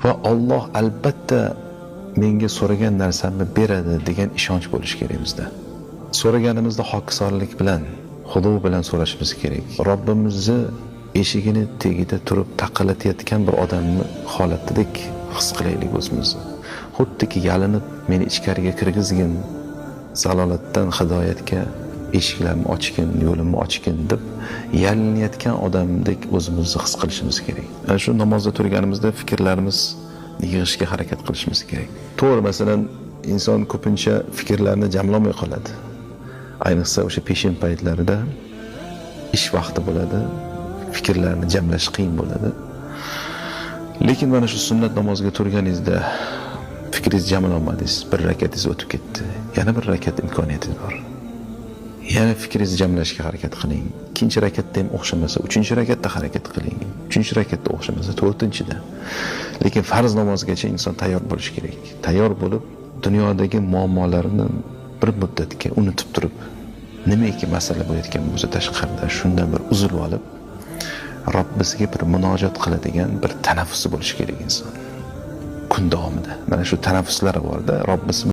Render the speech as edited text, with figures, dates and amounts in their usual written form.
va Alloh albatta menga so'ragan narsamni beradi degan ishonch bo'lishi kerak bizda. So'raganimizda hokisorlik bilan, xudo bilan so'rashimiz kerak. Robbimizni eshigini tagida turib taqillatayotgan bir odamni holatidek his qilaylik o'zimizni. Xuddiki yalinib meni ichkariga kirgizgin, zalolatdan hidoyatga eshiklarni ochgin, yo'limni ochgin deb yalinayotgan odamdek o'zimizni his qilishimiz kerak. Ana shu namozda turganimizda fikrlarimiz yig'ishga harakat qilishimiz kerak. To'g'ri, masalan, inson ko'pincha fikrlarni jamlamay qoladi. Ayniqsa o'sha peshin paytlarida ish vaqti bo'ladi, fikrlarni jamlash qiyin bo'ladi. Lekin mana shu sunnat namoziga turganingizda fikringiz jamlanmadingiz, bir rakatingiz o'tib ketdi. Yana bir rakat imkoniyatingiz bor. Yana fikringizni jamlashga harakat qiling. Ikkinchi rakatda ham o'xshamasa, uchinchi rakatda harakat qiling. Uchinchi rakatda o'xshamasa, to'rtinchida. Lekin farz namozgacha inson tayyor bo'lishi kerak. Tayyor bo'lib, dunyodagi muammolarini bir muddatga unutib turib, nimaiki masala bo'layotgan bo'lsa tashqarida shundan bir uzilib olib, Robbisiga bir munojat qiladigan bir tanaffusi bo'lishi kerak inson. Kun davomida. Mana shu tanaffuslari bor-da, Robbisi